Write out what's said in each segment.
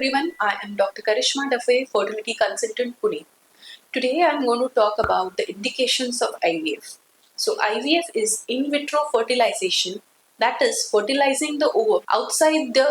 everyone, I am Dr. Karishma Dafle, fertility consultant, Pune. Today I am going to talk about the indications of IVF. So IVF is in vitro fertilization, that is fertilizing the ovum outside the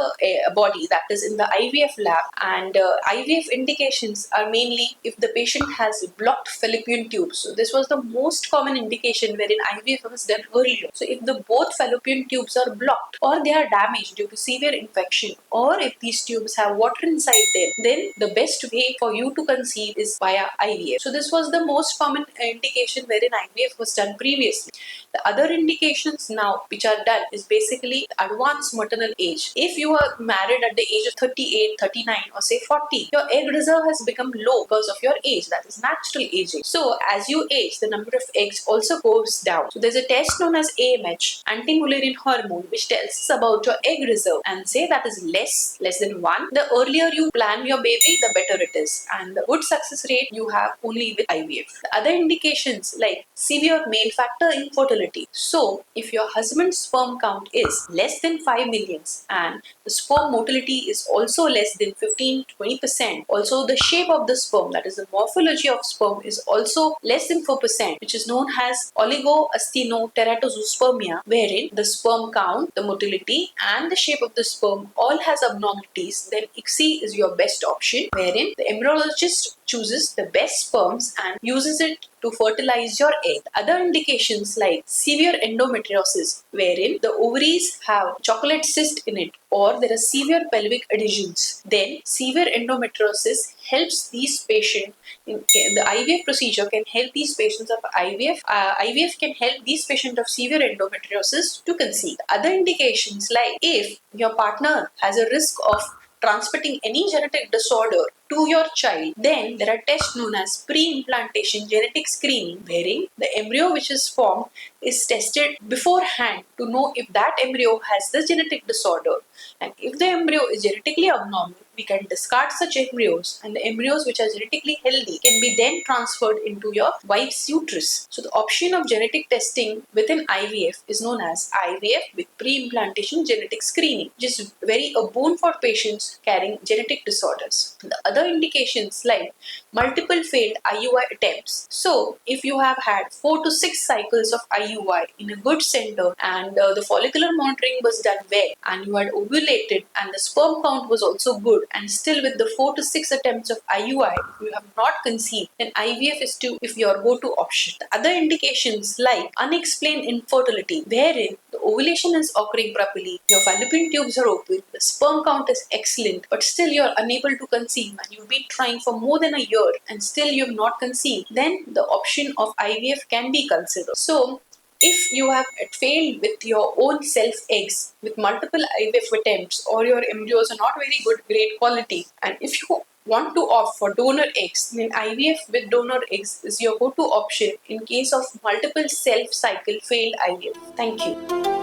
body, that is in the IVF lab. And IVF indications are mainly if the patient has blocked fallopian tubes. So this was the most common indication wherein IVF was done earlier. So if the both fallopian tubes are blocked or they are damaged due to severe infection, or if these tubes have water inside them, then the best way for you to conceive is via IVF. So this was the most common indication wherein IVF was done previously. The other indications now which are done is basically advanced maternal age. If you are married at the age of 38, 39 or say 40, your egg reserve has become low because of your age, that is natural aging. So as you age, the number of eggs also goes down. So there's a test known as AMH, anti-Mullerian hormone, which tells us about your egg reserve and say that is less than 1. The earlier you plan your baby, the better it is, and the good success rate you have only with IVF. The other indications like severe male factor infertility. So if your husband's sperm count is less than 5 millions and the sperm motility is also less than 15-20%, also the shape of the sperm, that is the morphology of sperm, is also less than 4%, which is known as oligoasthenoteratozoospermia, wherein the sperm count, the motility and the shape of the sperm all has abnormalities, then ICSI is your best option, wherein the embryologist chooses the best sperms and uses it to fertilize your egg. Other indications like severe endometriosis, wherein the ovaries have chocolate cyst in it or there are severe pelvic adhesions, then severe endometriosis helps these patients. The IVF procedure can help these patients of IVF. IVF can help these patients of severe endometriosis to conceive. Other indications like if your partner has a risk of transmitting any genetic disorder to your child, then there are tests known as pre-implantation genetic screening, wherein the embryo which is formed is tested beforehand to know if that embryo has the genetic disorder. And if the embryo is genetically abnormal, we can discard such embryos, and the embryos which are genetically healthy can be then transferred into your wife's uterus. So the option of genetic testing within IVF is known as IVF with pre-implantation genetic screening, which is very a boon for patients carrying genetic disorders. The other indications like multiple failed IUI attempts. So if you have had 4 to 6 cycles of IUI in a good center and the follicular monitoring was done well and you had ovulated and the sperm count was also good, and still with the 4 to 6 attempts of IUI you have not conceived, then IVF is your go-to option. The other indications like unexplained infertility, wherein the ovulation is occurring properly, your fallopian tubes are open, the sperm count is excellent, but still you are unable to conceive and you've been trying for more than a year and still you have not conceived, then the option of IVF can be considered. So if you have failed with your own self eggs with multiple IVF attempts, or your embryos are not very great quality, and if you want to opt for donor eggs, then IVF with donor eggs is your go-to option in case of multiple self cycle failed IVF. Thank you.